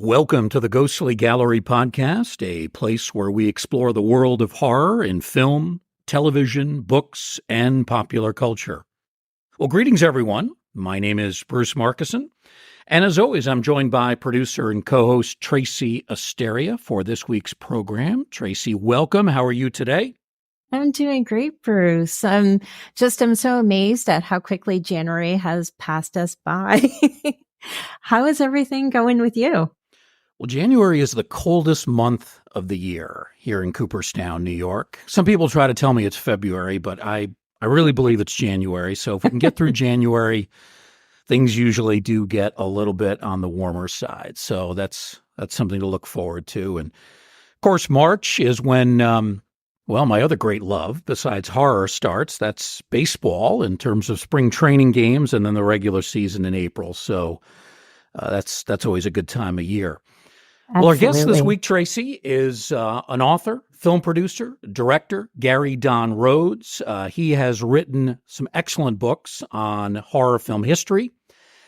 Welcome to the Ghostly Gallery podcast, a place where we explore the world of horror in film, television, books, and popular culture. Well, greetings, everyone. My name is Bruce Markison, and as always, I'm joined by producer and co-host Tracy Asteria for this week's program. Tracy, welcome. How are you today? I'm doing great, Bruce. I'm so amazed at how quickly January has passed us by. How is everything going with you? Well, January is the coldest month of the year here in Cooperstown, New York. Some people try to tell me it's February, but I really believe it's January. So if we can get through January, things usually do get a little bit on the warmer side. So that's something to look forward to. And of course, March is when, my other great love besides horror starts. That's baseball in terms of spring training games and then the regular season in April. So that's always a good time of year. Absolutely. Well, our guest this week, Tracy, is an author, film producer, director, Gary Don Rhodes. He has written some excellent books on horror film history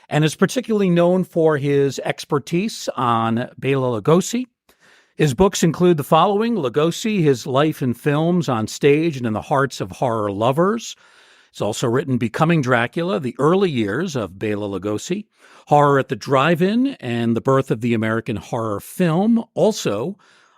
and is particularly known for his expertise on Bela Lugosi. His books include the following: Lugosi, His Life in Films, on Stage and in the Hearts of Horror Lovers. He's also written Becoming Dracula, The Early Years of Bela Lugosi, Horror at the Drive-In, and The Birth of the American Horror Film, also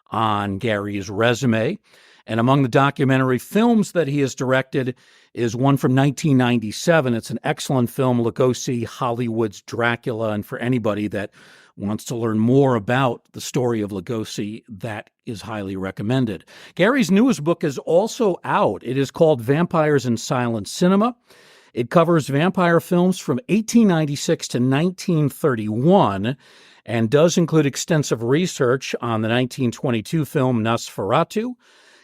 on Gary's resume. And among the documentary films that he has directed is one from 1997. It's an excellent film, Lugosi, Hollywood's Dracula. And for anybody that wants to learn more about the story of Lugosi, that is highly recommended. Gary's newest book is also out. It is called Vampires in Silent Cinema. It covers vampire films from 1896 to 1931 and does include extensive research on the 1922 film Nosferatu.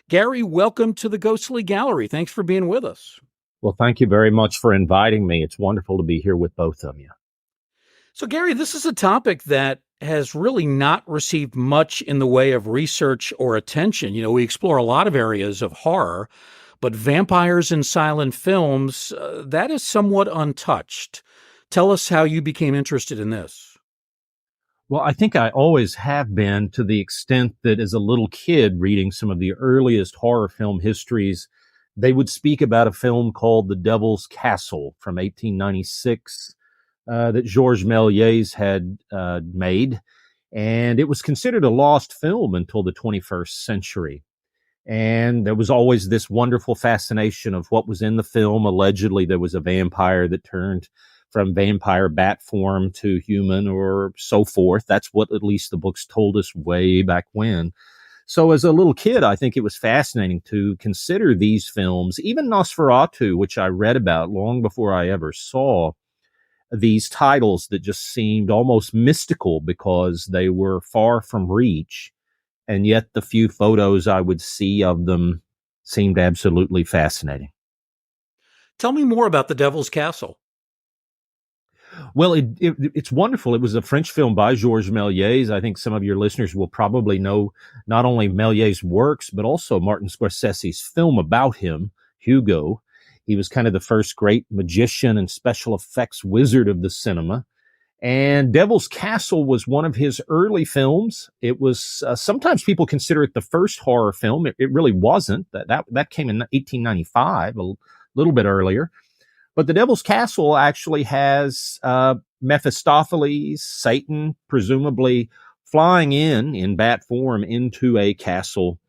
Gary, welcome to the Ghostly Gallery. Thanks for being with us. Well, thank you very much for inviting me. It's wonderful to be here with both of you. So, Gary, this is a topic that has really not received much in the way of research or attention. You know, we explore a lot of areas of horror, but vampires in silent films, that is somewhat untouched. Tell us how you became interested in this. Well, I think I always have been, to the extent that as a little kid reading some of the earliest horror film histories, they would speak about a film called The Devil's Castle from 1896. That Georges Méliès had made, and it was considered a lost film until the 21st century. And there was always this wonderful fascination of what was in the film. Allegedly, there was a vampire that turned from vampire bat form to human or so forth. That's what at least the books told us way back when. So as a little kid, I think it was fascinating to consider these films, even Nosferatu, which I read about long before I ever saw these titles that just seemed almost mystical because they were far from reach. And yet the few photos I would see of them seemed absolutely fascinating. Tell me more about The Devil's Castle. Well, it's wonderful. It was a French film by Georges Méliès. I think some of your listeners will probably know not only Méliès' works, but also Martin Scorsese's film about him, Hugo. He was kind of the first great magician and special effects wizard of the cinema. And Devil's Castle was one of his early films. It was, sometimes people consider it the first horror film. It really wasn't. That came in 1895, a little bit earlier. But The Devil's Castle actually has Mephistopheles, Satan, presumably flying in bat form into a castle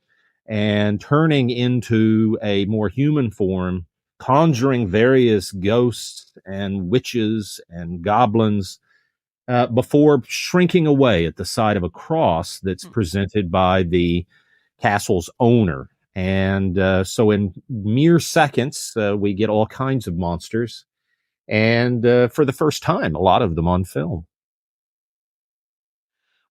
and turning into a more human form, conjuring various ghosts and witches and goblins before shrinking away at the side of a cross that's presented by the castle's owner. And so in mere seconds, we get all kinds of monsters. And for the first time, a lot of them on film.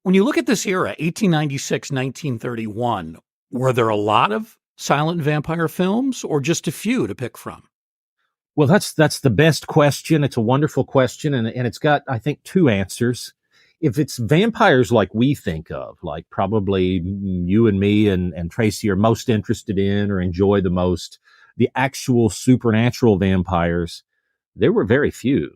When you look at this era, 1896, 1931, were there a lot of silent vampire films or just a few to pick from? Well, that's the best question. It's a wonderful question, and it's got, I think, two answers. If it's vampires like we think of, like probably you and me and Tracy are most interested in or enjoy the most, the actual supernatural vampires, there were very few.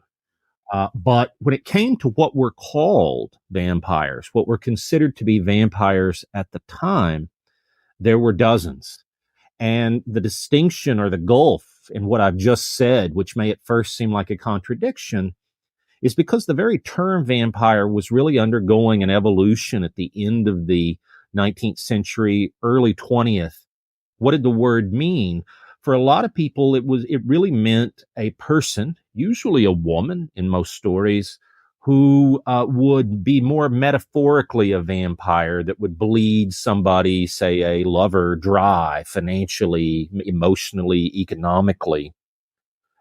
But when it came to what were called vampires, what were considered to be vampires at the time, there were dozens. And the distinction or the gulf in what I've just said, which may at first seem like a contradiction, is because the very term vampire was really undergoing an evolution at the end of the 19th century, early 20th. What did the word mean? For a lot of people, it really meant a person, usually a woman in most stories, who would be more metaphorically a vampire that would bleed somebody, say a lover, dry financially, emotionally, economically,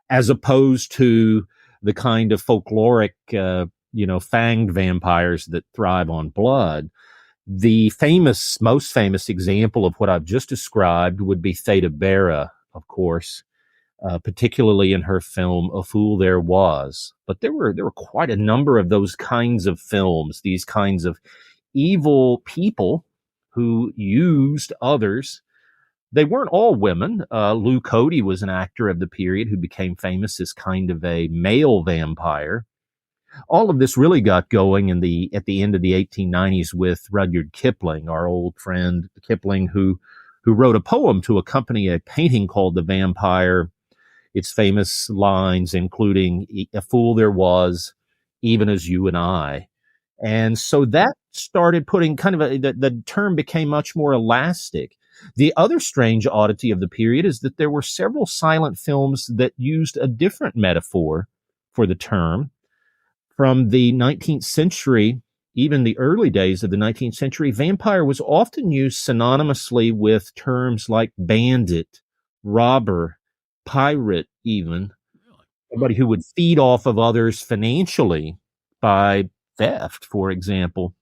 as opposed to the kind of folkloric, fanged vampires that thrive on blood. The most famous example of what I've just described would be Theda Bara, of course, particularly in her film A Fool There Was. But there were quite a number of those kinds of films, these kinds of evil people who used others. They weren't all women. Lou Cody was an actor of the period who became famous as kind of a male vampire. All of this really got going at the end of the 1890s with Rudyard Kipling, our old friend Kipling, who wrote a poem to accompany a painting called The Vampire. Its famous lines, including "A fool there was, even as you and I." And so that started putting the term became much more elastic. The other strange oddity of the period is that there were several silent films that used a different metaphor for the term. From the 19th century, even the early days of the 19th century, vampire was often used synonymously with terms like bandit, robber, pirate, even. Somebody who would feed off of others financially by theft, for example.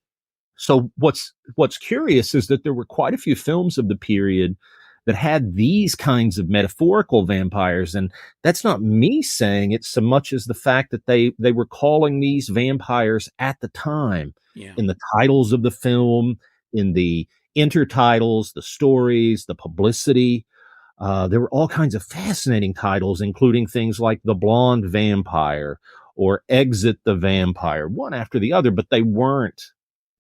So what's curious is that there were quite a few films of the period that had these kinds of metaphorical vampires. And that's not me saying it so much as the fact that they were calling these vampires at the time. Yeah. In the titles of the film, in the intertitles, the stories, the publicity. There were all kinds of fascinating titles, including things like The Blonde Vampire or Exit the Vampire, one after the other, but they weren't,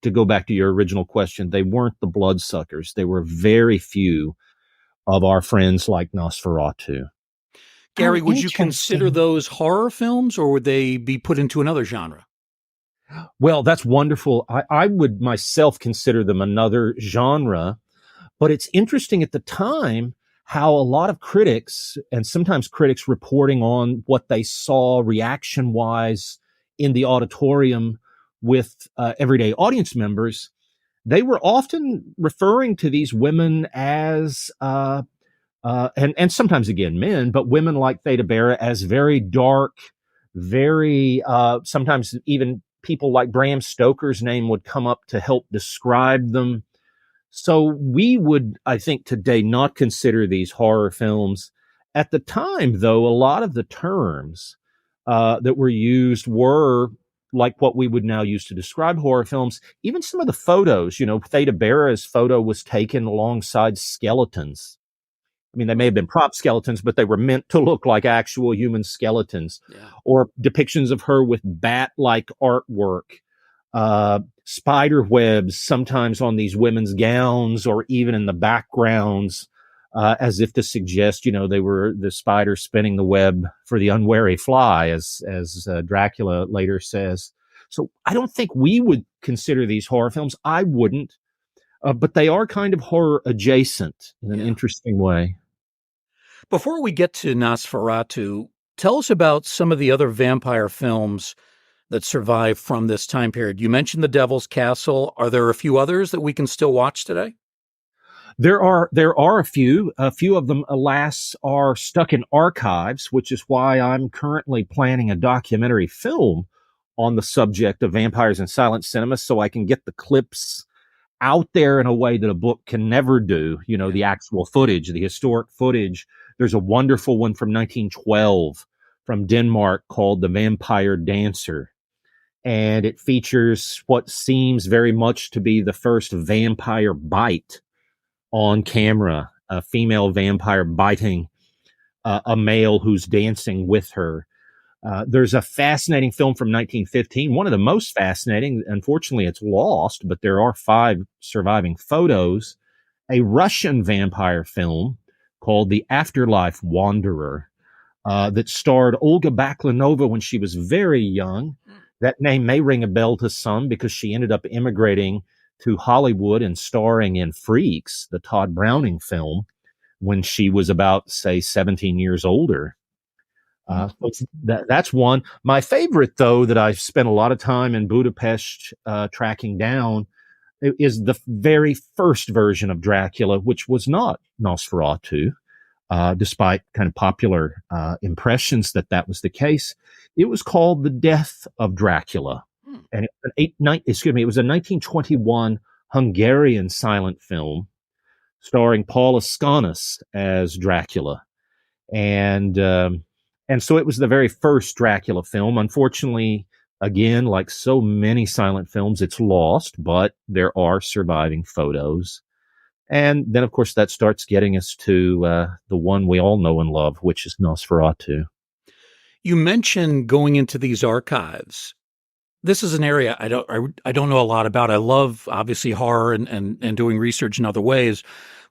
to go back to your original question, they weren't the bloodsuckers. They were very few of our friends like Nosferatu. Gary, Oh, would you consider interesting. those horror films, or would they be put into another genre? Well, that's wonderful. I would myself consider them another genre, but it's interesting at the time how a lot of critics, and sometimes critics reporting on what they saw reaction wise in the auditorium with everyday audience members, they were often referring to these women as and sometimes again men, but women like Theda Bara as very dark, very sometimes even people like Bram Stoker's name would come up to help describe them. So we would, I think, today not consider these horror films. At the time, though, a lot of the terms that were used were like what we would now use to describe horror films. Even some of the photos, Theda Bara's photo was taken alongside skeletons. I mean, they may have been prop skeletons, but they were meant to look like actual human skeletons. Yeah. Or depictions of her with bat-like artwork, spider webs, sometimes on these women's gowns or even in the backgrounds, as if to suggest, they were the spider spinning the web for the unwary fly, as Dracula later says. So I don't think we would consider these horror films. I wouldn't, but they are kind of horror adjacent in an interesting way. Before we get to Nosferatu, tell us about some of the other vampire films that survived from this time period. You mentioned The Devil's Castle. Are there a few others that we can still watch today? There are a few. A few of them, alas, are stuck in archives, which is why I'm currently planning a documentary film on the subject of vampires in silent cinema, so I can get the clips out there in a way that a book can never do. The actual footage, the historic footage. There's a wonderful one from 1912 from Denmark called The Vampire Dancer. And it features what seems very much to be the first vampire bite on camera, a female vampire biting a male who's dancing with her. There's a fascinating film from 1915, one of the most fascinating. Unfortunately, it's lost, but there are 5 surviving photos. A Russian vampire film called The Afterlife Wanderer that starred Olga Baklanova when she was very young. That name may ring a bell to some because she ended up immigrating to Hollywood and starring in Freaks, the Todd Browning film, when she was about, say, 17 years older. That's one. My favorite, though, that I've spent a lot of time in Budapest tracking down is the very first version of Dracula, which was not Nosferatu, despite kind of popular impressions that that was the case. It was called The Death of Dracula. And it was a 1921 Hungarian silent film starring Paul Askanis as Dracula. And so it was the very first Dracula film. Unfortunately, again, like so many silent films, it's lost, but there are surviving photos. And then, of course, that starts getting us to the one we all know and love, which is Nosferatu. You mentioned going into these archives. This is an area I don't know a lot about. I love, obviously, horror and doing research in other ways,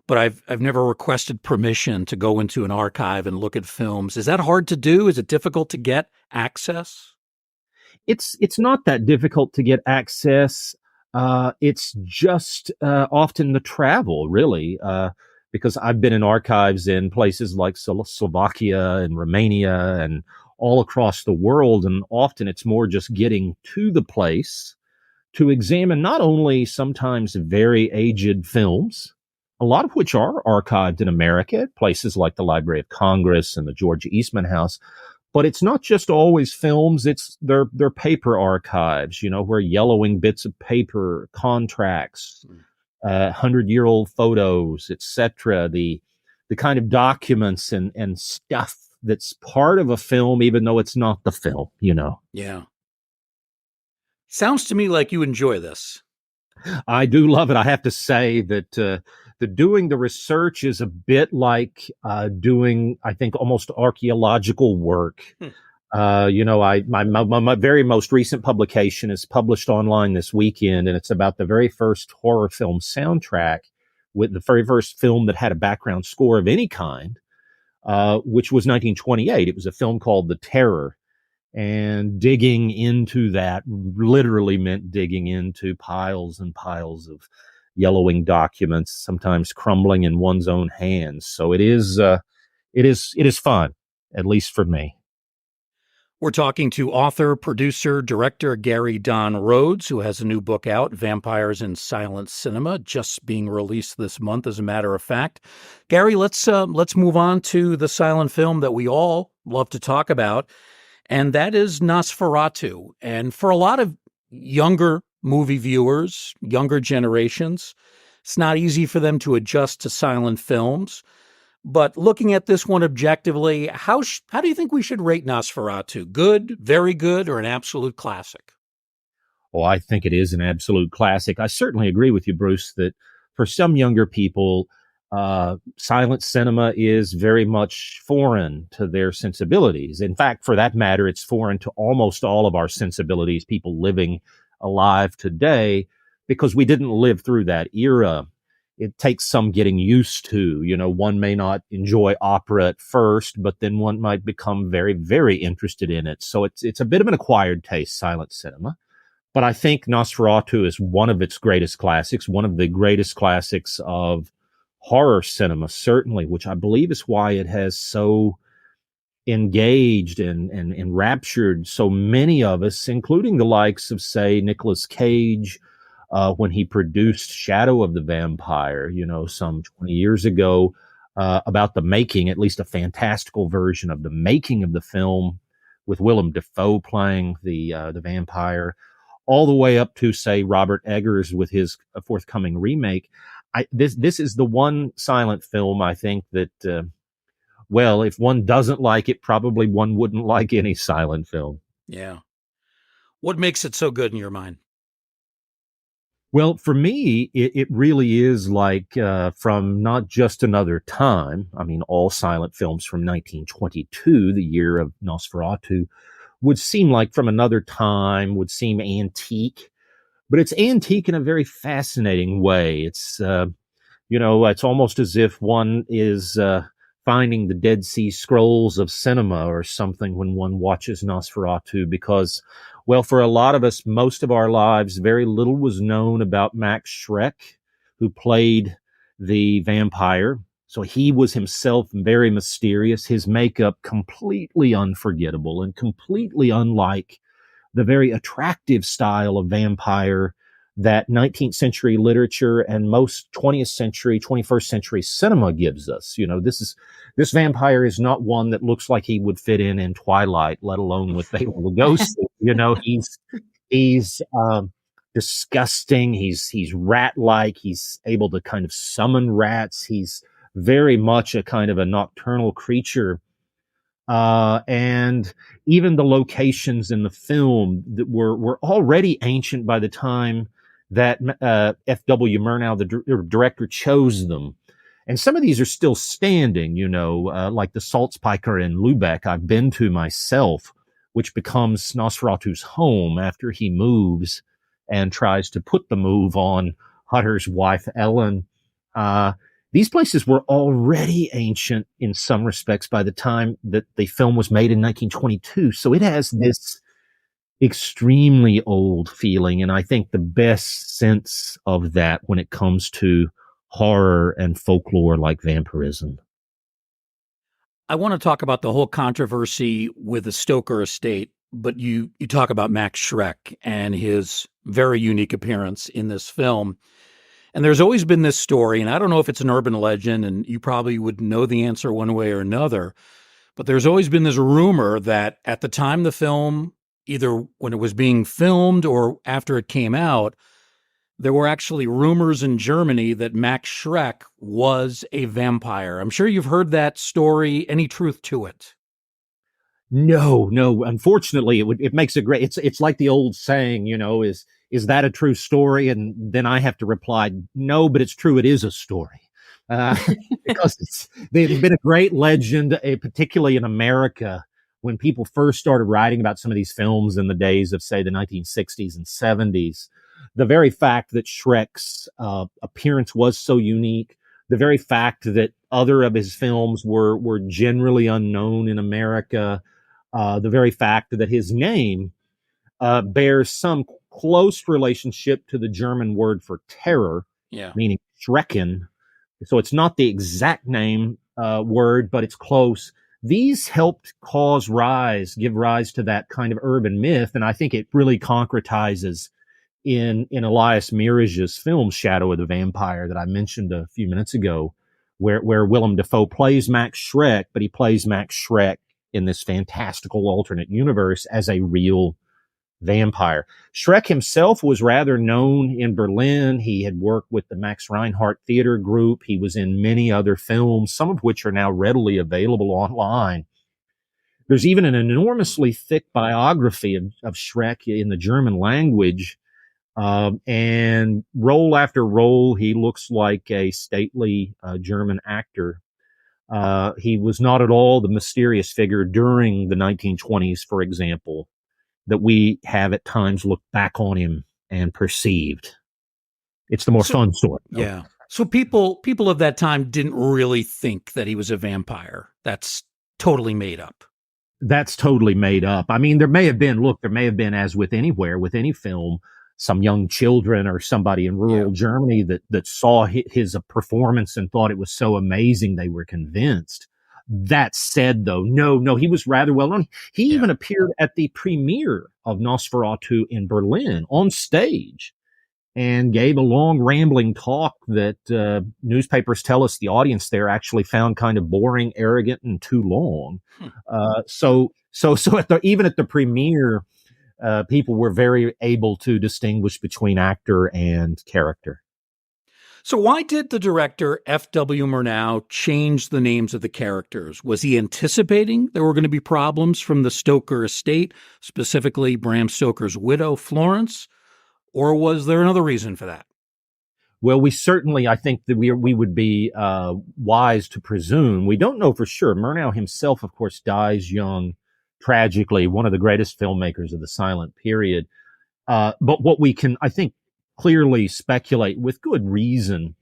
but I've never requested permission to go into an archive and look at films. Is that hard to do? Is it difficult to get access? It's not that difficult to get access. It's just often the travel, really, because I've been in archives in places like Slovakia and Romania and all across the world, and often it's more just getting to the place to examine not only sometimes very aged films, a lot of which are archived in America at places like the Library of Congress and the George Eastman House. But it's not just always films, it's their paper archives, where yellowing bits of paper, contracts, 100-year-old photos, etc. The kind of documents and stuff that's part of a film, even though it's not the film, Yeah. Sounds to me like you enjoy this. I do love it. I have to say that the doing the research is a bit like doing, I think, almost archaeological work. My very most recent publication is published online this weekend, and it's about the very first horror film soundtrack, with the very first film that had a background score of any kind, which was 1928. It was a film called The Terror. And digging into that literally meant digging into piles and piles of yellowing documents, sometimes crumbling in one's own hands. So it is fun, at least for me. We're talking to author, producer, director Gary Don Rhodes, who has a new book out, Vampires in Silent Cinema, just being released this month, as a matter of fact. Gary, let's move on to the silent film that we all love to talk about, and that is Nosferatu. And for a lot of younger movie viewers, younger generations, it's not easy for them to adjust to silent films. But looking at this one objectively, how do you think we should rate Nosferatu? Good, very good, or an absolute classic? Oh, I think it is an absolute classic. I certainly agree with you, Bruce, that for some younger people, silent cinema is very much foreign to their sensibilities. In fact, for that matter, it's foreign to almost all of our sensibilities, people living alive today, because we didn't live through that era. It takes some getting used to. One may not enjoy opera at first, but then one might become very, very interested in it. So it's a bit of an acquired taste, silent cinema. But I think Nosferatu is one of its greatest classics, one of the greatest classics of horror cinema, certainly, which I believe is why it has so engaged and enraptured so many of us, including the likes of, say, Nicolas Cage, when he produced Shadow of the Vampire, some 20 years ago, about the making, at least a fantastical version of the making of the film, with Willem Dafoe playing the vampire, all the way up to, say, Robert Eggers with his forthcoming remake. This is the one silent film, I think, that, if one doesn't like it, probably one wouldn't like any silent film. Yeah. What makes it so good in your mind? Well, for me, it really is like from Not Just Another Time. I mean, all silent films from 1922, the year of Nosferatu, would seem like from another time, would seem antique, but it's antique in a very fascinating way. It's almost as if one is finding the Dead Sea Scrolls of cinema or something when one watches Nosferatu, because, well, for a lot of us, most of our lives, very little was known about Max Schreck, who played the vampire. So he was himself very mysterious, his makeup completely unforgettable and completely unlike the very attractive style of vampire that 19th century literature and most 20th century, 21st century cinema gives us. This vampire is not one that looks like he would fit in Twilight, let alone with Bela Lugosi. He's disgusting. He's rat-like. He's able to kind of summon rats. He's very much a kind of a nocturnal creature. And even the locations in the film that were already ancient by the time that F.W. Murnau, the director, chose them. And some of these are still standing, like the Salzpiker in Lübeck I've been to myself, which becomes Nosferatu's home after he moves and tries to put the move on Hutter's wife, Ellen. These places were already ancient in some respects by the time that the film was made in 1922. So it has this extremely old feeling. And I think the best sense of that when it comes to horror and folklore like vampirism. I want to talk about the whole controversy with the Stoker estate, but you talk about Max Schreck and his very unique appearance in this film. And there's always been this story, and I don't know if it's an urban legend, and you probably would know the answer one way or another, but there's always been this rumor that at the time the film, either when it was being filmed or after it came out, there were actually rumors in Germany that Max Schreck was a vampire. I'm sure you've heard that story. Any truth to it? No. Unfortunately, it makes a great. It's like the old saying, is that a true story? And then I have to reply, no, but it's true. It is a story. Because they've been a great legend, particularly in America, when people first started writing about some of these films in the days of, say, the 1960s and 70s. The very fact that Schreck's appearance was so unique, the very fact that other of his films were generally unknown in America, the very fact that his name bears some close relationship to the German word for terror, meaning Schrecken. So it's not the exact name word, but it's close. These helped give rise to that kind of urban myth, and I think it really concretizes in Elias Mirage's film Shadow of the Vampire that I mentioned a few minutes ago, where Willem Dafoe plays Max Schreck, but he plays Max Schreck in this fantastical alternate universe as a real vampire. Schreck himself was rather known in Berlin. He had worked with the Max Reinhardt Theater Group. He was in many other films, some of which are now readily available online. There's even an enormously thick biography of Schreck in the German language. And role after role, he looks like a stately German actor. He was not at all the mysterious figure during the 1920s, for example, that we have at times looked back on him and perceived. It's the more fun story. Yeah. So people of that time didn't really think that he was a vampire. That's totally made up. That's totally made up. I mean, there may have been, as with with any film, some young children or somebody in rural Germany that saw his performance and thought it was so amazing they were convinced. That said, though, no, he was rather well known. He even appeared at the premiere of Nosferatu in Berlin on stage and gave a long rambling talk that newspapers tell us the audience there actually found kind of boring, arrogant, and too long. So even at the premiere, people were very able to distinguish between actor and character. So why did the director F.W. Murnau change the names of the characters? Was he anticipating there were going to be problems from the Stoker estate, specifically Bram Stoker's widow, Florence? Or was there another reason for that? Well, I think that we would be wise to presume. We don't know for sure. Murnau himself, of course, dies young, tragically one of the greatest filmmakers of the silent period. But what we can, I think, clearly speculate with good reason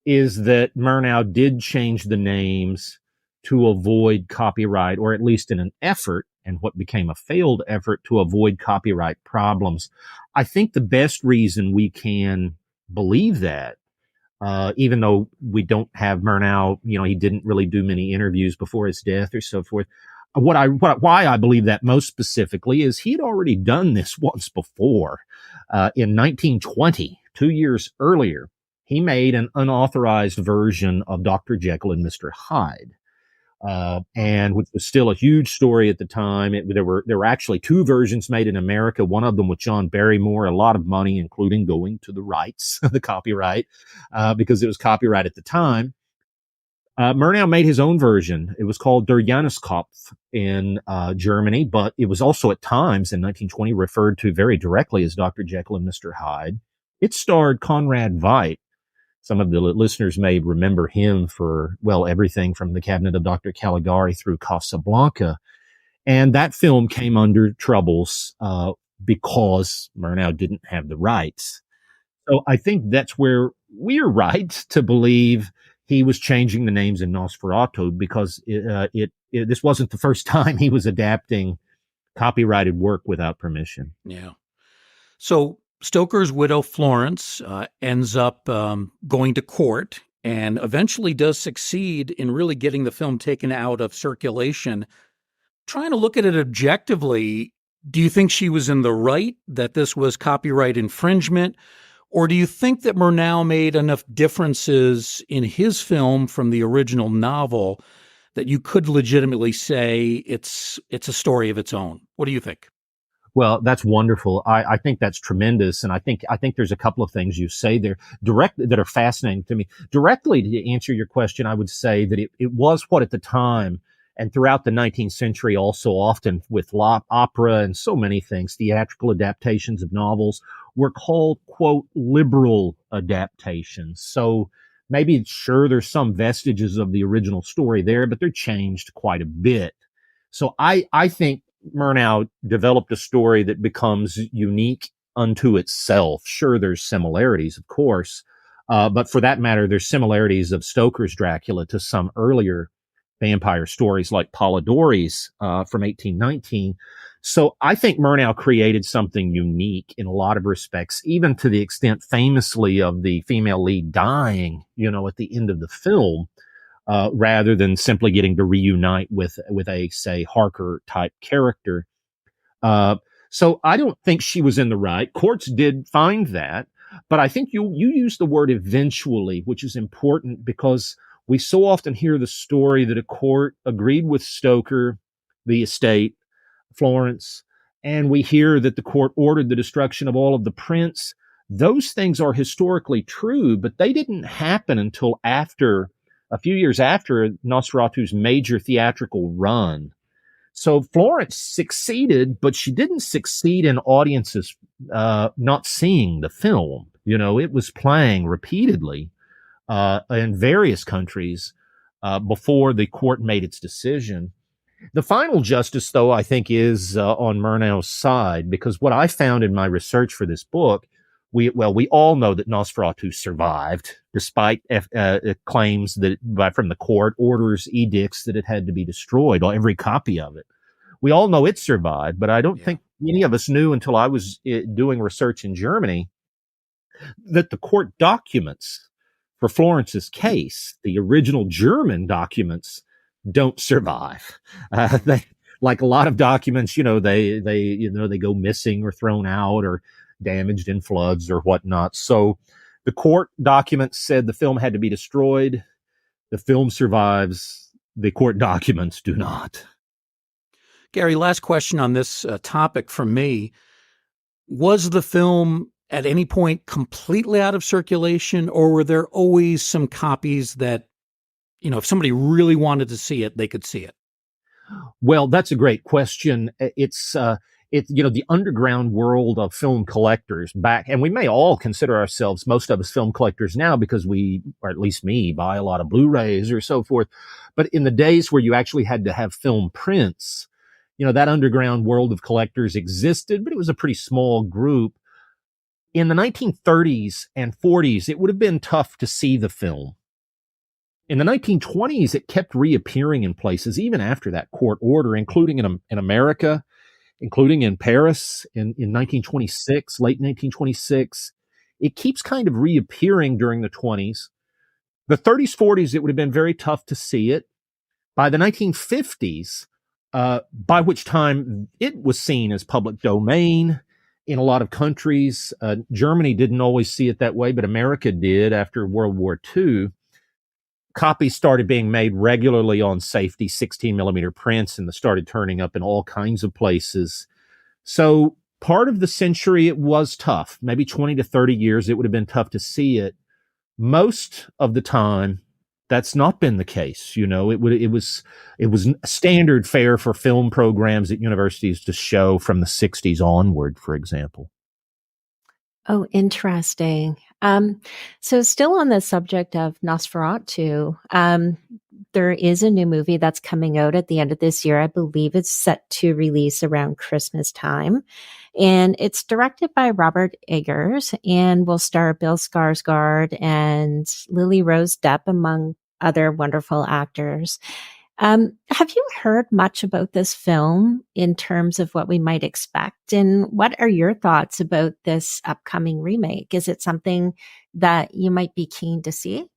is that Murnau did change the names to avoid copyright, or at least in an effort, and what became a failed effort, to avoid copyright problems. I think the best reason we can believe that, even though we don't have Murnau, he didn't really do many interviews before his death or so forth. Why I believe that most specifically is he'd already done this once before. In 1920, 2 years earlier, he made an unauthorized version of Dr. Jekyll and Mr. Hyde. And which was still a huge story at the time. There were actually two versions made in America, one of them with John Barrymore, a lot of money, including going to the rights, the copyright, because it was copyright at the time. Murnau made his own version. It was called Der Jahreskopf in Germany, but it was also at times in 1920 referred to very directly as Dr. Jekyll and Mr. Hyde. It starred Conrad Veidt. Some of the listeners may remember him for, everything from The Cabinet of Dr. Caligari through Casablanca. And that film came under troubles because Murnau didn't have the rights. So I think that's where we're right to believe he was changing the names in Nosferatu, because this wasn't the first time he was adapting copyrighted work without permission. Yeah. So Stoker's widow, Florence, ends up going to court and eventually does succeed in really getting the film taken out of circulation. Trying to look at it objectively, do you think she was in the right, that this was copyright infringement? Or do you think that Murnau made enough differences in his film from the original novel that you could legitimately say it's a story of its own? What do you think? Well, that's wonderful. I think that's tremendous. And I think there's a couple of things you say there that are fascinating to me. Directly to answer your question, I would say that it was what at the time and throughout the 19th century also often with opera and so many things, theatrical adaptations of novels were called, quote, liberal adaptations. So maybe, sure, there's some vestiges of the original story there, but they're changed quite a bit. So I think Murnau developed a story that becomes unique unto itself. Sure, there's similarities, of course, but for that matter, there's similarities of Stoker's Dracula to some earlier vampire stories like Polidori's from 1819. So I think Murnau created something unique in a lot of respects, even to the extent famously of the female lead dying, at the end of the film. Rather than simply getting to reunite with a, say, Harker type character. So I don't think she was in the right. Courts did find that, but I think you used the word eventually, which is important because we so often hear the story that a court agreed with Stoker, the estate, Florence, and we hear that the court ordered the destruction of all of the prints. Those things are historically true, but they didn't happen until a few years after Nosferatu's major theatrical run. So Florence succeeded, but she didn't succeed in audiences not seeing the film. It was playing repeatedly in various countries before the court made its decision. The final justice, though, I think is on Murnau's side, because what I found in my research for this book, we all know that Nosferatu survived, despite claims from the court, orders, edicts that it had to be destroyed, every copy of it. We all know it survived, but I don't think any of us knew until I was doing research in Germany that the court documents for Florence's case, the original German documents, don't survive. They, like a lot of documents, they go missing or thrown out or damaged in floods or whatnot. So the court documents said the film had to be destroyed. The film survives. The court documents do not. Gary, last question on this topic from me. Was the film at any point completely out of circulation, or were there always some copies that, if somebody really wanted to see it, they could see it? Well, that's a great question. It's the underground world of film collectors back, and we may all consider ourselves, most of us, film collectors now because we, or at least me, buy a lot of Blu-rays or so forth. But in the days where you actually had to have film prints, that underground world of collectors existed, but it was a pretty small group. In the 1930s and 40s, it would have been tough to see the film. In the 1920s, it kept reappearing in places, even after that court order, including in America, including in Paris in 1926, late 1926. It keeps kind of reappearing during the 20s. The 30s, 40s, it would have been very tough to see it. By the 1950s, by which time it was seen as public domain in a lot of countries. Germany didn't always see it that way, but America did after World War II. Copies started being made regularly on safety 16 millimeter prints, and they started turning up in all kinds of places. So part of the century, it was tough. Maybe 20 to 30 years, it would have been tough to see it. Most of the time, that's not been the case. It was standard fare for film programs at universities to show from the 60s onward, for example. Oh, interesting. So still on the subject of Nosferatu, there is a new movie that's coming out at the end of this year. I believe it's set to release around Christmas time. And it's directed by Robert Eggers and will star Bill Skarsgård and Lily Rose Depp, among other wonderful actors. Have you heard much about this film in terms of what we might expect? And what are your thoughts about this upcoming remake? Is it something that you might be keen to see?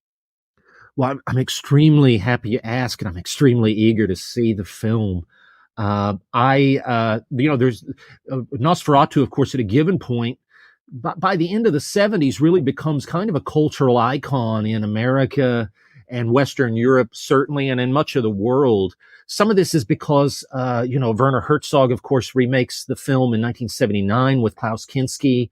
Well, I'm extremely happy you asked, and I'm extremely eager to see the film. There's Nosferatu, of course, at a given point, by the end of the 70s, really becomes kind of a cultural icon in America and Western Europe, certainly, and in much of the world. Some of this is because, Werner Herzog, of course, remakes the film in 1979 with Klaus Kinski.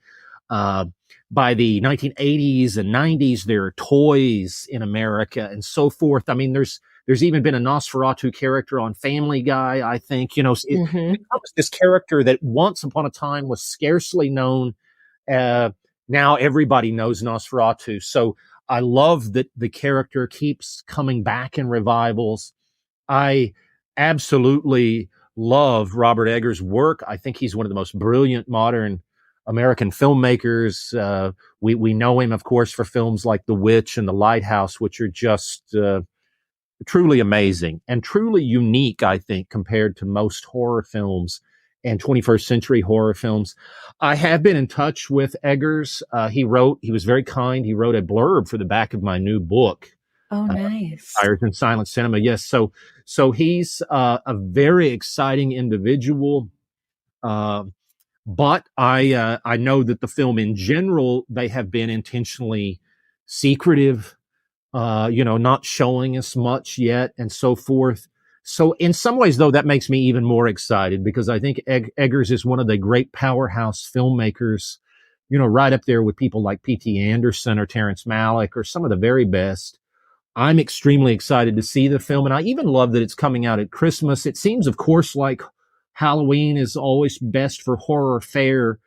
By the 1980s and 90s, there are toys in America and so forth. I mean, there's even been a Nosferatu character on Family Guy, I think. It becomes this character that once upon a time was scarcely known. Now everybody knows Nosferatu. So I love that the character keeps coming back in revivals. I absolutely love Robert Eggers' work. I think he's one of the most brilliant modern American filmmakers. We know him, of course, for films like The Witch and The Lighthouse, which are just truly amazing and truly unique, I think, compared to most horror films and 21st century horror films. I have been in touch with Eggers. He was very kind. He wrote a blurb for the back of my new book. Oh, nice. Fires in Silent Cinema. Yes. So he's a very exciting individual. But I know that the film in general, they have been intentionally secretive, not showing us much yet and so forth. So in some ways, though, that makes me even more excited because I think Eggers is one of the great powerhouse filmmakers, right up there with people like P.T. Anderson or Terrence Malick or some of the very best. I'm extremely excited to see the film, and I even love that it's coming out at Christmas. It seems, of course, like Halloween is always best for horror fare,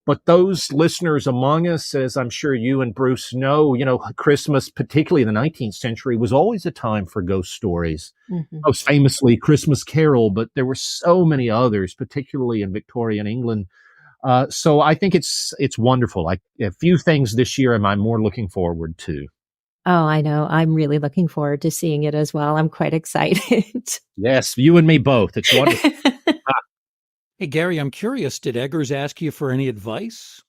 but those listeners among us, as I'm sure you and Bruce know, Christmas, particularly in the 19th century, was always a time for ghost stories. Mm-hmm. Most famously, Christmas Carol, but there were so many others, particularly in Victorian England. So I think it's wonderful. A few things this year am I more looking forward to. Oh, I know. I'm really looking forward to seeing it as well. I'm quite excited. Yes, you and me both. It's wonderful. Hey, Gary, I'm curious, did Eggers ask you for any advice?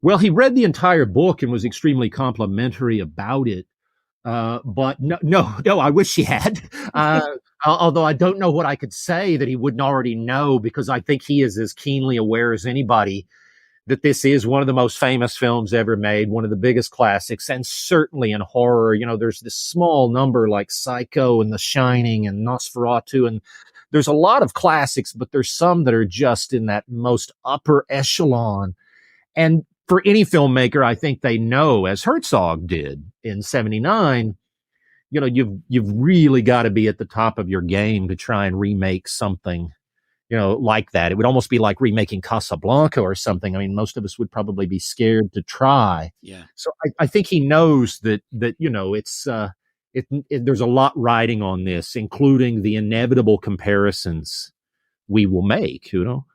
Well, he read the entire book and was extremely complimentary about it. But no, I wish he had. Although I don't know what I could say that he wouldn't already know, because I think he is as keenly aware as anybody that this is one of the most famous films ever made, one of the biggest classics, and certainly in horror. There's this small number like Psycho and The Shining and Nosferatu, and there's a lot of classics, but there's some that are just in that most upper echelon. And for any filmmaker, I think they know, as Herzog did in 79, you've really got to be at the top of your game to try and remake something, like that. It would almost be like remaking Casablanca or something. I mean, most of us would probably be scared to try. Yeah. So I think he knows that it's there's a lot riding on this, including the inevitable comparisons we will make, you know?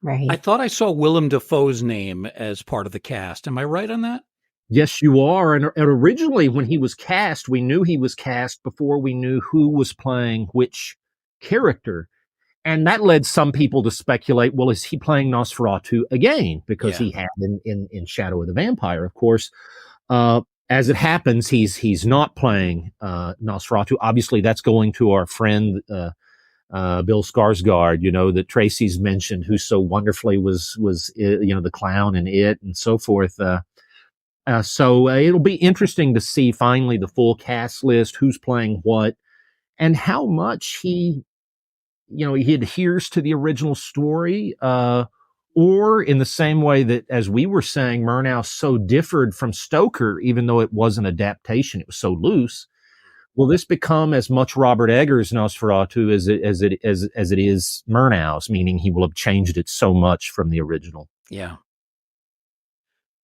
Right. I thought I saw Willem Dafoe's name as part of the cast. Am I right on that? Yes, you are. And originally, when he was cast, we knew he was cast before we knew who was playing which character. And that led some people to speculate, well, is he playing Nosferatu again? Because Yeah. he had in Shadow of the Vampire, of course. As it happens, he's not playing Nosferatu. Obviously, that's going to our friend Bill Skarsgård, you know, that Tracy's mentioned, who so wonderfully was you know, the clown in It and so forth. So it'll be interesting to see finally the full cast list, who's playing what, and how much he, you know, he adheres to the original story, or in the same way that, as we were saying, Murnau so differed from Stoker, even though it was an adaptation, it was so loose. Will this become as much Robert Eggers' Nosferatu as it is Murnau's, meaning he will have changed it so much from the original? Yeah.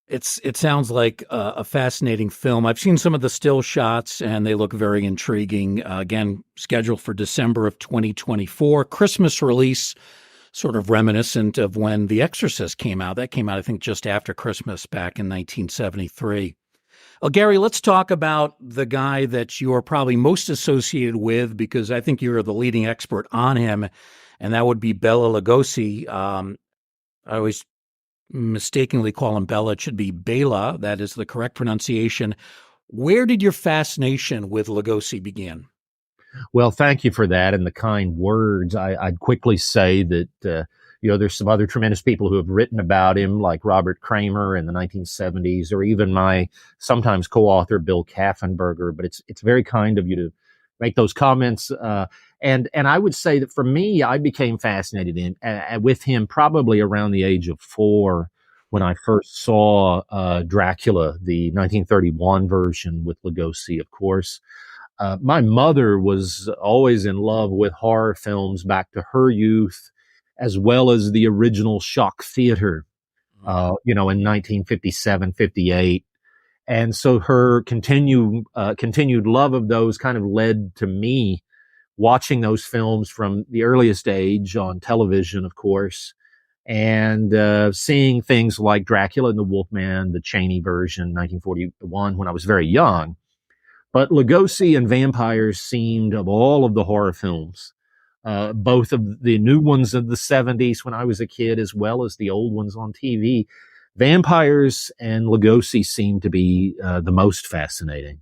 It sounds like a fascinating film. I've seen some of the still shots, and they look very intriguing. Again, scheduled for December of 2024. Christmas release, sort of reminiscent of when The Exorcist came out. That came out, I think, just after Christmas back in 1973. Well, Gary, let's talk about the guy that you're probably most associated with, because I think you're the leading expert on him, and that would be Bela Lugosi. I always mistakenly call him Bela. It should be Bela. That is the correct pronunciation. Where did your fascination with Lugosi begin? Well, thank you for that and the kind words. I'd quickly say that, you know, there's some other tremendous people who have written about him, like Robert Kramer in the 1970s, or even my sometimes co-author, Bill Kaffenberger. But it's very kind of you to make those comments. And I would say that for me, I became fascinated with him probably around the age of 4, when I first saw Dracula, the 1931 version with Lugosi, of course. My mother was always in love with horror films back to her youth, as well as the original shock theater, you know, in 1957, 58. And so her continued love of those kind of led to me watching those films from the earliest age on television, of course, and seeing things like Dracula and the Wolfman, the Chaney version, 1941, when I was very young. But Lugosi and vampires seemed, of all of the horror films, both of the new ones of the 70s when I was a kid, as well as the old ones on TV, vampires and Lugosi seemed to be the most fascinating.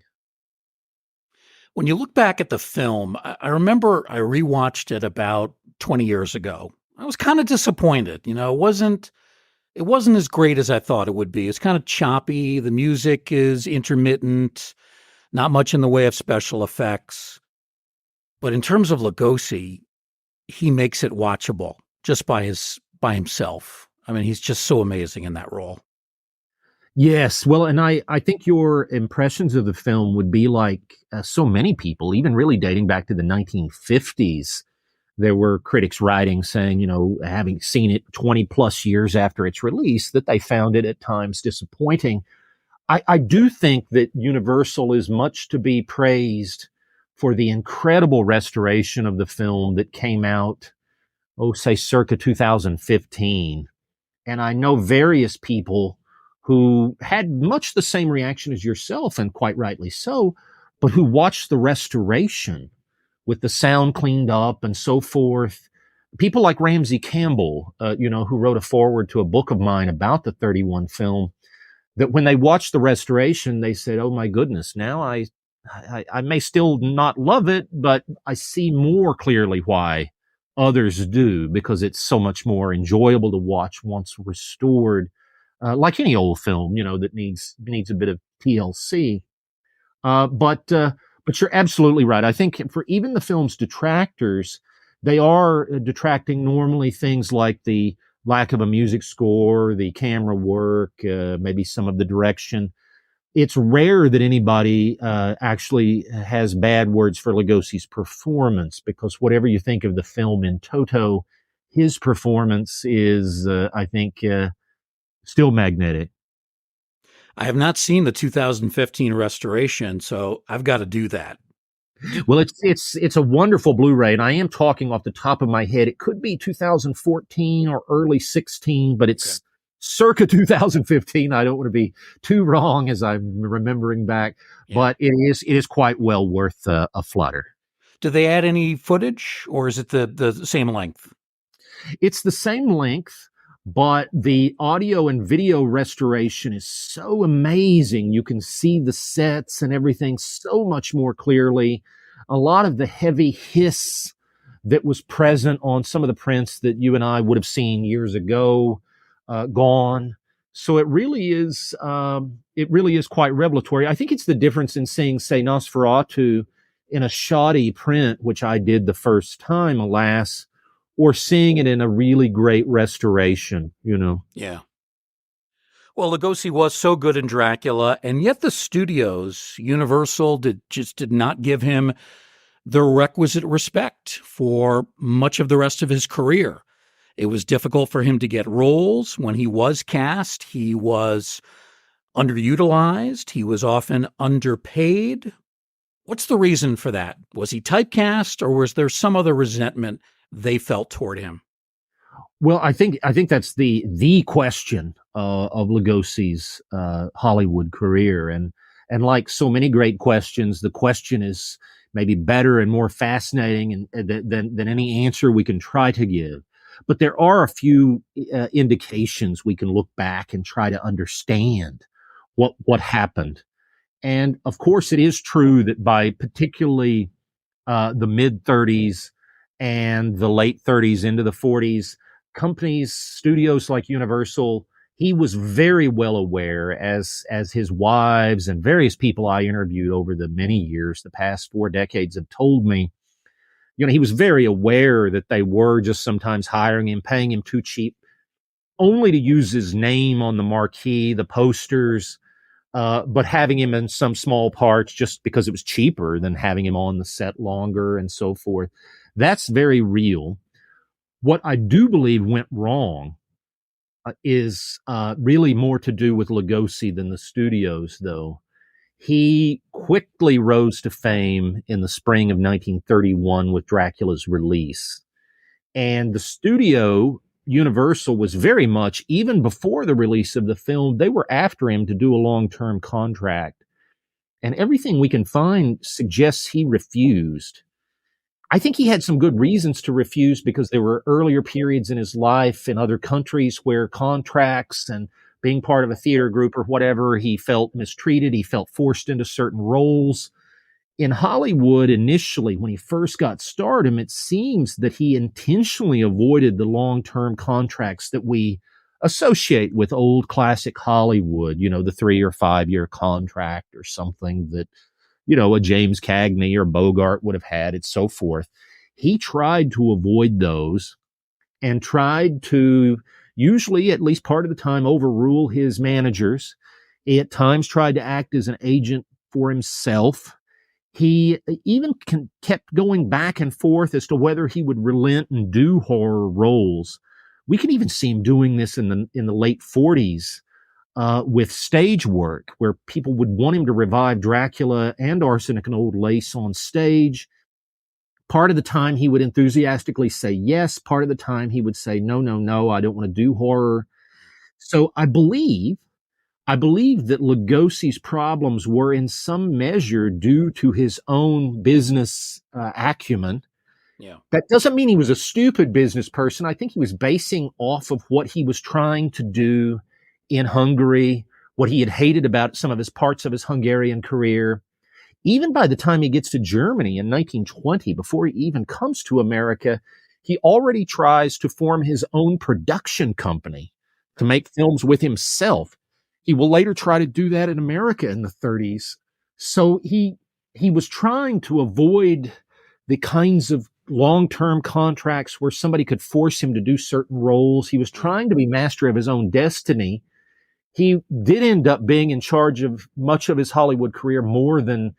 When you look back at the film, I remember I rewatched it about 20 years ago. I was kind of disappointed. You know, it wasn't as great as I thought it would be. It's kind of choppy. The music is intermittent, not much in the way of special effects. But in terms of Lugosi, he makes it watchable just by himself. I mean, he's just so amazing in that role. Yes, well, and I think your impressions of the film would be like so many people, even really dating back to the 1950s. There were critics writing saying, you know, having seen it 20 plus years after its release, that they found it at times disappointing. I do think that Universal is much to be praised for the incredible restoration of the film that came out, oh, say, circa 2015. And I know various people who had much the same reaction as yourself, and quite rightly so, but who watched the restoration with the sound cleaned up and so forth. People like Ramsey Campbell, you know, who wrote a foreword to a book of mine about the 31 film, that when they watched the restoration, they said, "Oh my goodness, now I may still not love it, but I see more clearly why others do, because it's so much more enjoyable to watch once restored, like any old film, you know, that needs a bit of TLC." But you're absolutely right. I think for even the film's detractors, they are detracting normally things like the lack of a music score, the camera work, maybe some of the direction. It's rare that anybody actually has bad words for Lugosi's performance, because whatever you think of the film in toto, his performance is, I think, still magnetic. I have not seen the 2015 restoration, so I've got to do that. Did, Well, it's a wonderful Blu-ray, and I am talking off the top of my head. It could be 2014 or early 16, but okay. it's circa 2015. I don't want to be too wrong as I'm remembering back, Yeah. but it is quite well worth a flutter. Do they add any footage, or is it the same length? It's the same length, but the audio and video restoration is so amazing. You can see the sets and everything so much more clearly. A lot of the heavy hiss that was present on some of the prints that you and I would have seen years ago, gone. So it really is quite revelatory. I think it's the difference in seeing, say, Nosferatu in a shoddy print, which I did the first time, alas, or seeing it in a really great restoration, you know. Yeah. Well, Lugosi was so good in Dracula, and yet the studios, Universal, did not give him the requisite respect for much of the rest of his career. It was difficult for him to get roles. When he was cast, he was underutilized. He was often underpaid. What's the reason for that? Was he typecast, or was there some other resentment they felt toward him? Well, I think that's the question of Lugosi's Hollywood career, and like so many great questions, the question is maybe better and more fascinating than any answer we can try to give. But there are a few indications we can look back and try to understand what happened. And of course, it is true that by particularly the mid 30s and the late 30s into the 40s, companies, studios like Universal, he was very well aware, as his wives and various people I interviewed over the many years, the past 4 decades, have told me. He was very aware that they were just sometimes hiring him, paying him too cheap, only to use his name on the marquee, the posters, but having him in some small parts just because it was cheaper than having him on the set longer and so forth. That's very real. What I do believe went wrong is really more to do with Lugosi than the studios, though. He quickly rose to fame in the spring of 1931 with Dracula's release. And the studio, Universal, was very much, even before the release of the film, they were after him to do a long-term contract. And everything we can find suggests he refused. I think he had some good reasons to refuse, because there were earlier periods in his life in other countries where contracts and being part of a theater group or whatever, he felt mistreated. He felt forced into certain roles. In Hollywood, initially, when he first got stardom, it seems that he intentionally avoided the long-term contracts that we associate with old classic Hollywood, the 3 or 5 year contract or something that, a James Cagney or Bogart would have had, and so forth. He tried to avoid those and tried to, usually at least part of the time, overrule his managers. He at times tried to act as an agent for himself. He even kept going back and forth as to whether he would relent and do horror roles. We can even see him doing this in the late 40s with stage work, where people would want him to revive Dracula and Arsenic and Old Lace on stage. Part of the time he would enthusiastically say yes. Part of the time he would say, no, no, no, I don't want to do horror. So I believe that Lugosi's problems were in some measure due to his own business acumen. Yeah. That doesn't mean he was a stupid business person. I think he was basing off of what he was trying to do in Hungary, what he had hated about some of his parts of his Hungarian career. Even by the time he gets to Germany in 1920, before he even comes to America, he already tries to form his own production company to make films with himself. He will later try to do that in America in the 30s. So he was trying to avoid the kinds of long-term contracts where somebody could force him to do certain roles. He was trying to be master of his own destiny. He did end up being in charge of much of his Hollywood career, more than,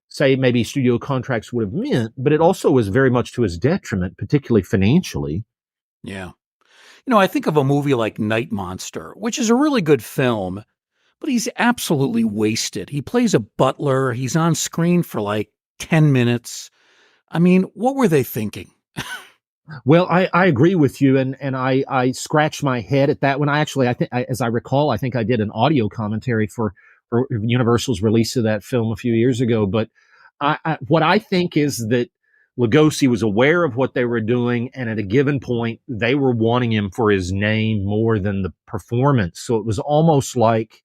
say, maybe studio contracts would have meant, but it also was very much to his detriment, particularly financially. Yeah. I think of a movie like Night Monster, which is a really good film, but he's absolutely wasted. He plays a butler. He's on screen for like 10 minutes. I mean, what were they thinking? Well, I agree with you, and I scratch my head at that one. I think, as I recall, I think I did an audio commentary for Universal's release of that film a few years ago. But what I think is that Lugosi was aware of what they were doing, and at a given point, they were wanting him for his name more than the performance. So it was almost like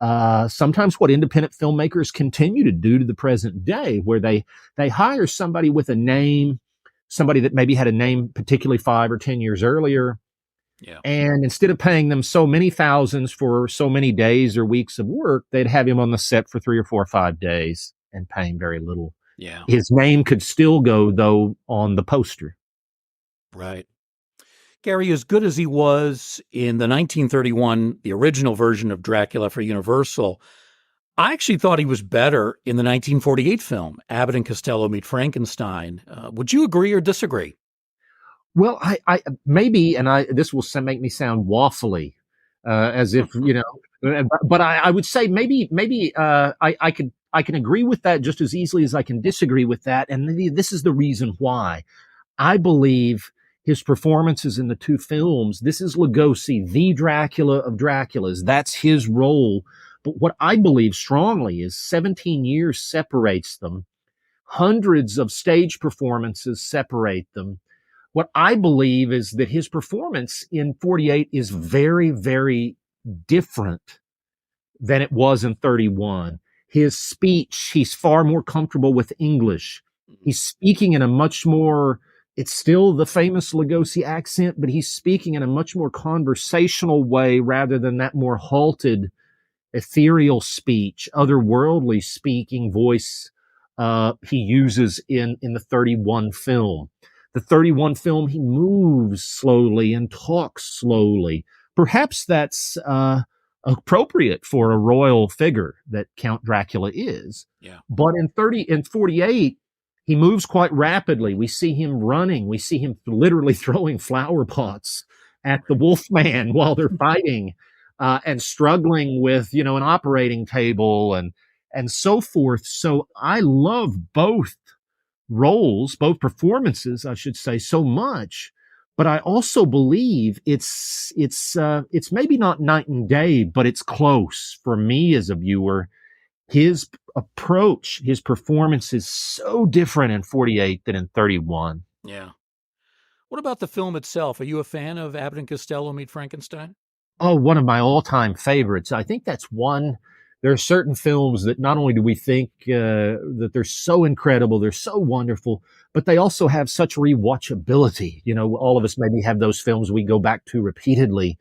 sometimes what independent filmmakers continue to do to the present day, where they hire somebody with a name, somebody that maybe had a name particularly 5 or 10 years earlier, Yeah. and instead of paying them so many thousands for so many days or weeks of work, they'd have him on the set for 3 or 4 or 5 days and pay him very little. Yeah. His name could still go, though, on the poster. Right. Gary, as good as he was in the 1931, the original version of Dracula for Universal, I actually thought he was better in the 1948 film, Abbott and Costello Meet Frankenstein. Would you agree or disagree? Well, I maybe, and this will make me sound waffly, as if but I would say maybe I can agree with that just as easily as I can disagree with that, and this is the reason why. I believe his performances in the two films. This is Lugosi, the Dracula of Draculas. That's his role. But what I believe strongly is 17 years separates them. Hundreds of stage performances separate them. What I believe is that his performance in 48 is very, very different than it was in 31. His speech, he's far more comfortable with English. He's speaking in a much more, it's still the famous Lugosi accent, but he's speaking in a much more conversational way rather than that more halted, ethereal speech, otherworldly speaking voice he uses in the 31 film. The 31 film, he moves slowly and talks slowly. Perhaps that's appropriate for a royal figure that Count Dracula is. Yeah. But in 48, he moves quite rapidly. We see him running. We see him literally throwing flower pots at the Wolfman while they're fighting, and struggling with, an operating table and so forth. So I love both roles, both performances, I should say, so much. But I also believe it's maybe not night and day, but it's close for me as a viewer. His approach, his performance is so different in 48 than in 31. Yeah. What about the film itself? Are you a fan of Abbott and Costello Meet Frankenstein? Oh, one of my all-time favorites. I think that's one. There are certain films that not only do we think that they're so incredible, they're so wonderful, but they also have such rewatchability. All of us maybe have those films we go back to repeatedly,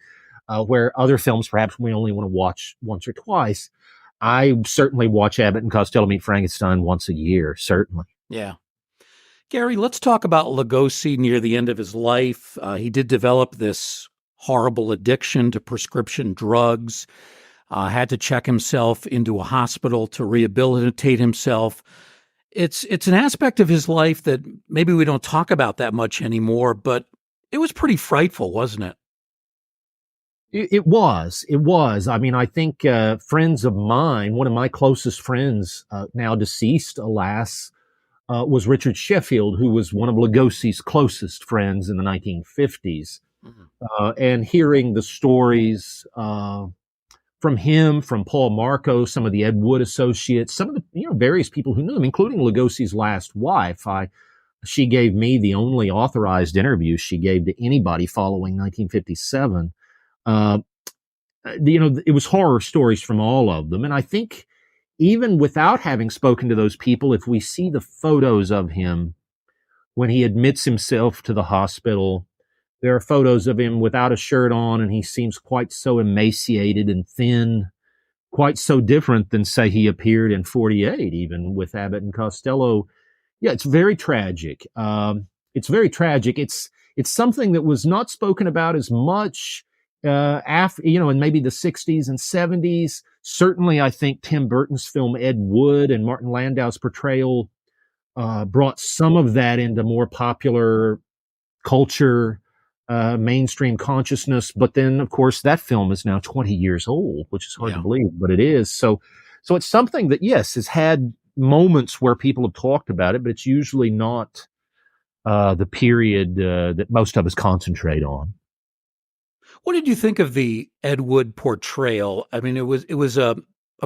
where other films perhaps we only want to watch once or twice. I certainly watch Abbott and Costello Meet Frankenstein once a year, certainly. Yeah. Gary, let's talk about Lugosi near the end of his life. He did develop this horrible addiction to prescription drugs, had to check himself into a hospital to rehabilitate himself. It's an aspect of his life that maybe we don't talk about that much anymore, but it was pretty frightful, wasn't it? It was. I mean, I think friends of mine, one of my closest friends, now deceased, alas, was Richard Sheffield, who was one of Lugosi's closest friends in the 1950s. Mm-hmm. And hearing the stories from him, from Paul Marco, some of the Ed Wood associates, some of the various people who knew him, including Lugosi's last wife. She gave me the only authorized interview she gave to anybody following 1957. It was horror stories from all of them. And I think even without having spoken to those people, if we see the photos of him when he admits himself to the hospital, there are photos of him without a shirt on, and he seems quite so emaciated and thin, quite so different than, say, he appeared in 48, even with Abbott and Costello. Yeah, it's very tragic. It's very tragic. It's something that was not spoken about as much after, in maybe the 60s and 70s. Certainly, I think Tim Burton's film Ed Wood and Martin Landau's portrayal brought some of that into more popular culture, mainstream consciousness. But then, of course, that film is now 20 years old, which is hard to believe, but it is. So it's something that, yes, has had moments where people have talked about it, but it's usually not the period that most of us concentrate on. What did you think of the Ed Wood portrayal? I mean, it was a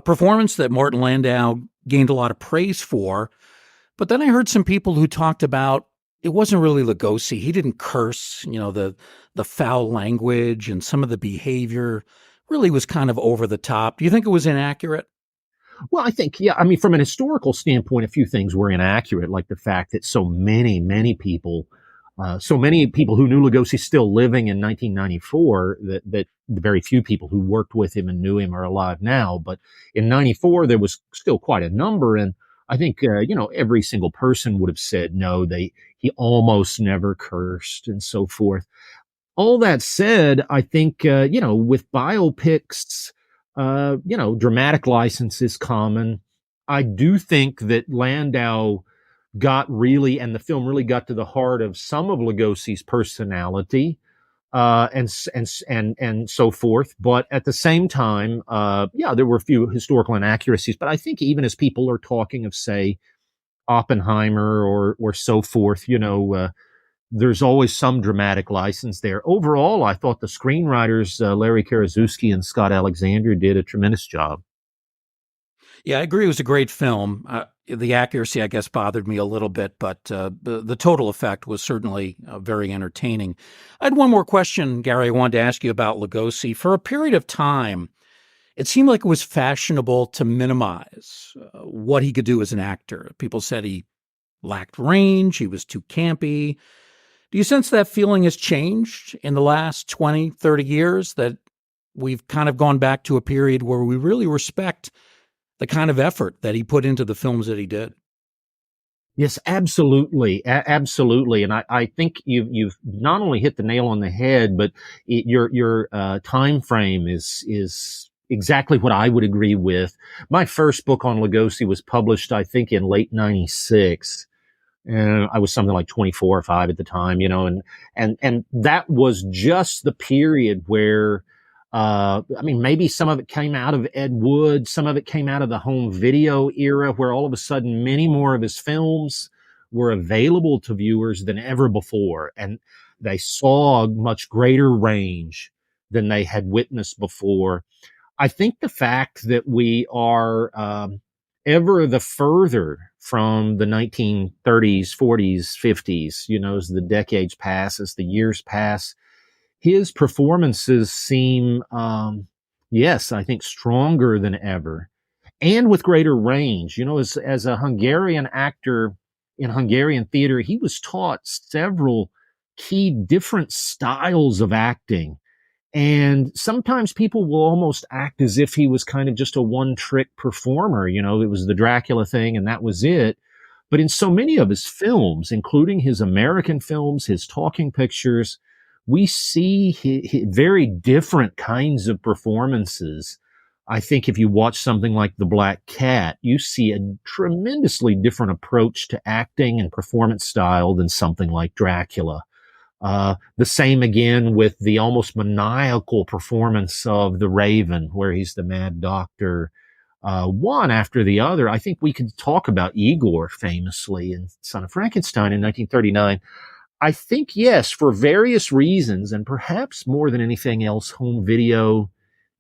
performance that Martin Landau gained a lot of praise for, but then I heard some people who talked about it wasn't really Lugosi. He didn't curse, the foul language and some of the behavior really was kind of over the top. Do you think it was inaccurate? Well, I think, yeah, I mean, from an historical standpoint, a few things were inaccurate, like the fact that so many people who knew Lugosi still living in 1994, that very few people who worked with him and knew him are alive now. But in 94, there was still quite a number. And I think, every single person would have said, no, he almost never cursed and so forth. All that said, I think, with biopics, dramatic license is common. I do think that Landau and the film really got to the heart of some of Lugosi's personality, and so forth. But at the same time, there were a few historical inaccuracies. But I think even as people are talking of, say, Oppenheimer or so forth, there's always some dramatic license there. Overall, I thought the screenwriters, Larry Karaszewski and Scott Alexander, did a tremendous job. Yeah, I agree. It was a great film. The accuracy, I guess, bothered me a little bit, but the total effect was certainly very entertaining. I had one more question, Gary. I wanted to ask you about Lugosi. For a period of time, it seemed like it was fashionable to minimize what he could do as an actor. People said he lacked range, he was too campy. Do you sense that feeling has changed in the last 20, 30 years, that we've kind of gone back to a period where we really respect the kind of effort that he put into the films that he did? Yes, absolutely, absolutely, and I think you've not only hit the nail on the head, but your time frame is exactly what I would agree with. My first book on Lugosi was published, I think, in late '96. And I was something like 24 or 5 at the time, and that was just the period where, maybe some of it came out of Ed Wood, some of it came out of the home video era, where all of a sudden many more of his films were available to viewers than ever before. And they saw a much greater range than they had witnessed before. I think the fact that we are, ever the further from the 1930s, 40s, 50s, as the decades pass, as the years pass, his performances seem, yes, I think stronger than ever and with greater range. As a Hungarian actor in Hungarian theater, he was taught several key different styles of acting. And sometimes people will almost act as if he was kind of just a one-trick performer. It was the Dracula thing and that was it. But in so many of his films, including his American films, his talking pictures, we see very different kinds of performances. I think if you watch something like The Black Cat, you see a tremendously different approach to acting and performance style than something like Dracula. The same again with the almost maniacal performance of The Raven, where he's the mad doctor, one after the other. I think we could talk about Igor famously in Son of Frankenstein in 1939. I think, yes, for various reasons, and perhaps more than anything else, home video,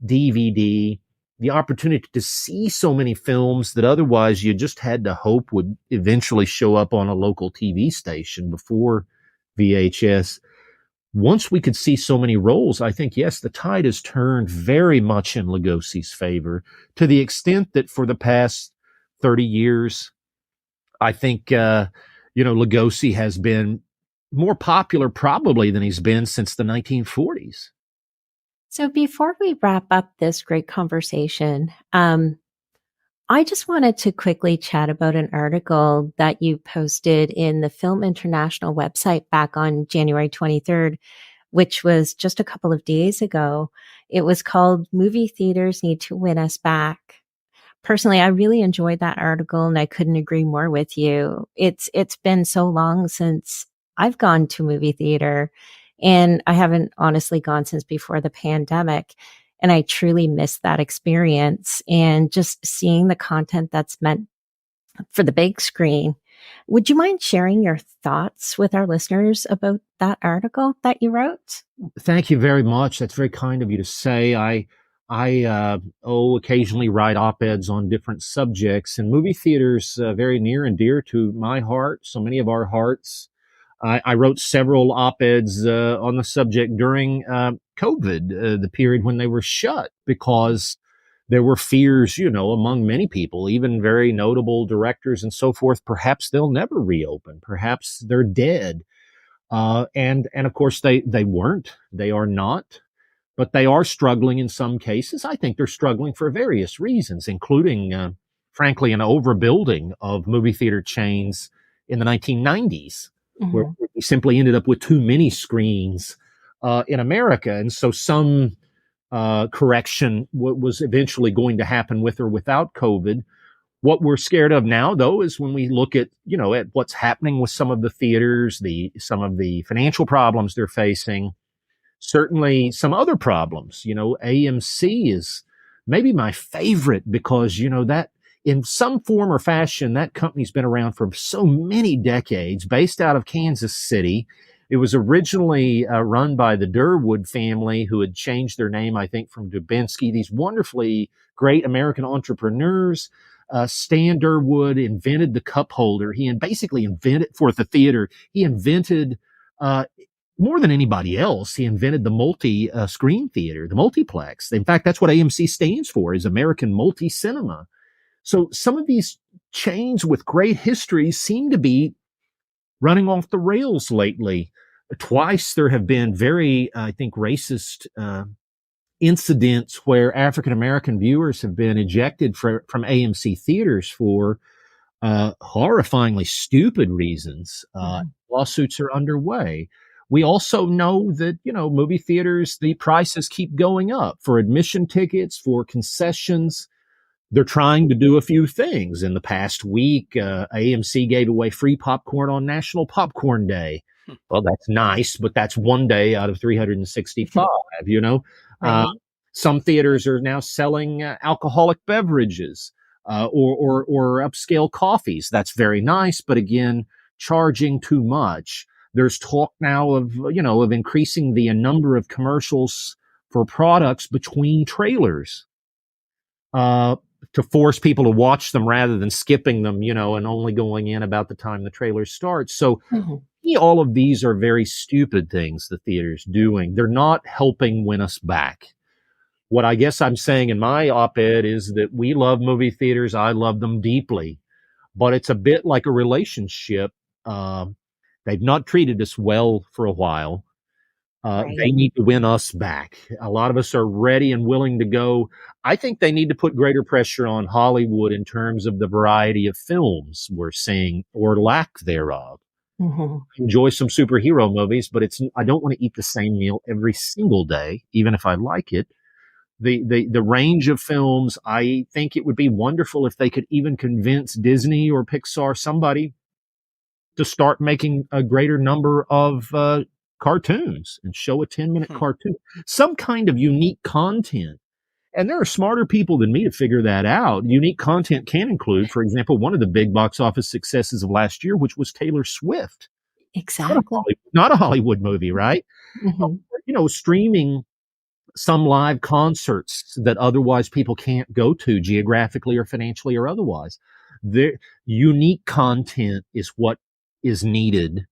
DVD, the opportunity to see so many films that otherwise you just had to hope would eventually show up on a local TV station before VHS. Once we could see so many roles, I think, yes, the tide has turned very much in Lugosi's favor, to the extent that for the past 30 years, I think, Lugosi has been more popular probably than he's been since the 1940s. So before we wrap up this great conversation, I just wanted to quickly chat about an article that you posted in the Film International website back on January 23rd, which was just a couple of days ago. It was called "Movie Theaters Need to Win Us Back." Personally, I really enjoyed that article and I couldn't agree more with you. It's been so long since I've gone to movie theater, and I haven't honestly gone since before the pandemic. And I truly miss that experience, and just seeing the content that's meant for the big screen. Would you mind sharing your thoughts with our listeners about that article that you wrote? Thank you very much. That's very kind of you to say. I occasionally write op-eds on different subjects, and movie theaters very near and dear to my heart. So many of our hearts. I wrote several op-eds on the subject during COVID, the period when they were shut, because there were fears, among many people, even very notable directors and so forth. Perhaps they'll never reopen. Perhaps they're dead. And of course they weren't. They are not. But they are struggling in some cases. I think they're struggling for various reasons, including, frankly, an overbuilding of movie theater chains in the 1990s, where Mm-hmm. we simply ended up with too many screens in America. And so some correction was eventually going to happen with or without COVID. What we're scared of now, though, is when we look at, at what's happening with some of the theaters, some of the financial problems they're facing, certainly some other problems. AMC is maybe my favorite because, that in some form or fashion, that company's been around for so many decades, based out of Kansas City. It was originally run by the Durwood family, who had changed their name, I think, from Dubinsky, these wonderfully great American entrepreneurs. Stan Durwood invented the cup holder. He basically invented for the theater. He invented more than anybody else, he invented the multi-screen theater, the multiplex. In fact, that's what AMC stands for, is American Multi-Cinema. So some of these chains with great histories seem to be running off the rails lately. Twice there have been very, I think, racist incidents where African-American viewers have been ejected from AMC theaters for horrifyingly stupid reasons. Lawsuits are underway. We also know that, movie theaters, the prices keep going up for admission tickets, for concessions. They're trying to do a few things. In the past week, AMC gave away free popcorn on National Popcorn Day. Well, that's nice, but that's one day out of 365, Right. Some theaters are now selling alcoholic beverages or upscale coffees. That's very nice, but again, charging too much. There's talk now of increasing the number of commercials for products between trailers to force people to watch them rather than skipping them, and only going in about the time the trailer starts. So all of these are very stupid things the theater's doing. They're not helping win us back. What I guess I'm saying in my op-ed is that we love movie theaters. I love them deeply, but it's a bit like a relationship. They've not treated us well for a while. Right. They need to win us back. A lot of us are ready and willing to go. I think they need to put greater pressure on Hollywood in terms of the variety of films we're seeing or lack thereof. Enjoy some superhero movies, but I don't want to eat the same meal every single day, even if I like it. The range of films, I think it would be wonderful if they could even convince Disney or Pixar, somebody, to start making a greater number of cartoons and show a 10-minute cartoon, some kind of unique content. And there are smarter people than me to figure that out. Unique content can include, for example, one of the big box office successes of last year, which was Taylor Swift. Exactly. Not a Hollywood movie, right? Streaming some live concerts that otherwise people can't go to geographically or financially or otherwise. The unique content is what is needed,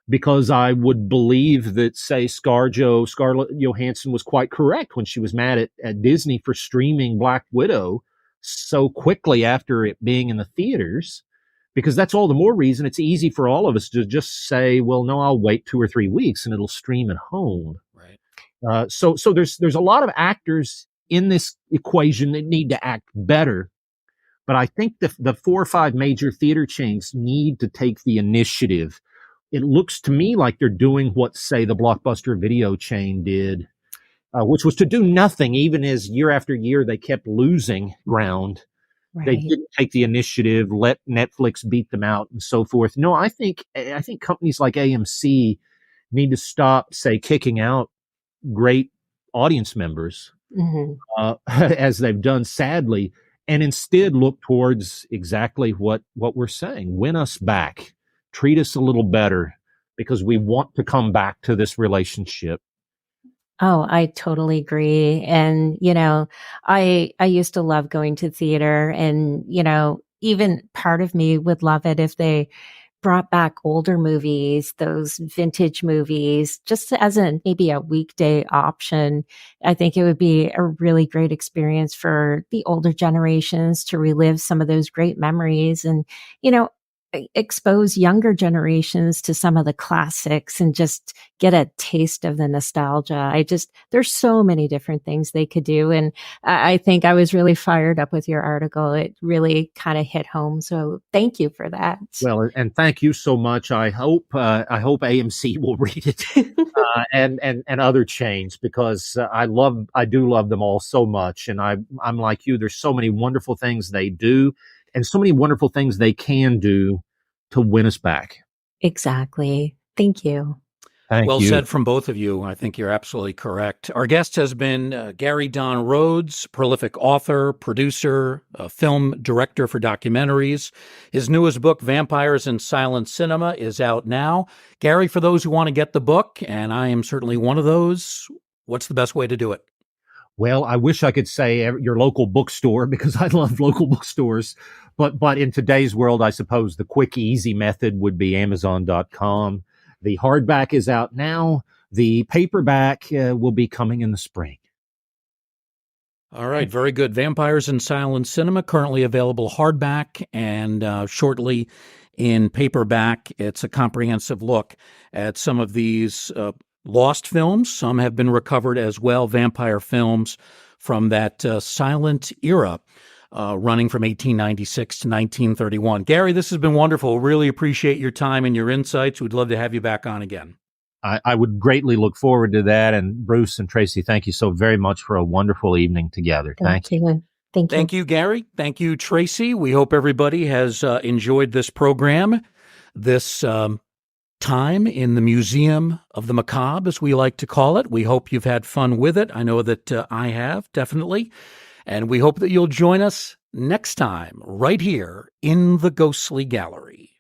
because I would believe that, say, Scarlett Johansson was quite correct when she was mad at Disney for streaming Black Widow so quickly after it being in the theaters, because that's all the more reason it's easy for all of us to just say, well, no, I'll wait 2 or 3 weeks and it'll stream at home. Right. So there's a lot of actors in this equation that need to act better. But I think the 4 or 5 major theater chains need to take the initiative. It looks to me like they're doing what, say, the Blockbuster video chain did, which was to do nothing, even as year after year they kept losing ground. Right. They didn't take the initiative, let Netflix beat them out and so forth. No, I think companies like AMC need to stop, say, kicking out great audience members, as they've done, sadly, and instead look towards exactly what we're saying. Win us back. Treat us a little better because we want to come back to this relationship. Oh, I totally agree. And, I used to love going to theater and, even part of me would love it if they brought back older movies, those vintage movies, just as maybe a weekday option. I think it would be a really great experience for the older generations to relive some of those great memories and, expose younger generations to some of the classics and just get a taste of the nostalgia. There's so many different things they could do. And I think I was really fired up with your article. It really kind of hit home. So thank you for that. Well, and thank you so much. I hope AMC will read it and other chains, because I do love them all so much. And I'm like you. There's so many wonderful things they do, and so many wonderful things they can do to win us back. Exactly. Thank you. Thank well you. said from both of you. I think you're absolutely correct. Our guest has been Gary Don Rhodes, prolific author, producer, film director for documentaries. His newest book, Vampires in Silent Cinema, is out now. Gary, for those who want to get the book, and I am certainly one of those, what's the best way to do it? Well, I wish I could say your local bookstore, because I love local bookstores. But in today's world, I suppose the quick, easy method would be Amazon.com. The hardback is out now. The paperback will be coming in the spring. All right, very good. Vampires in Silent Cinema, currently available hardback and shortly in paperback. It's a comprehensive look at some of these lost films. Some have been recovered as well, vampire films from that silent era, running from 1896 to 1931. Gary, this has been wonderful. Really appreciate your time and your insights. We'd love to have you back on again. I would greatly look forward to that. And Bruce and Tracy, thank you so very much for a wonderful evening together. Thank you. Thank you, Gary. Thank you, Tracy. We hope everybody has enjoyed this program, this time in the Museum of the Macabre, as we like to call it. We hope you've had fun with it. I know that I have, definitely. And we hope that you'll join us next time right here in the Ghostly Gallery.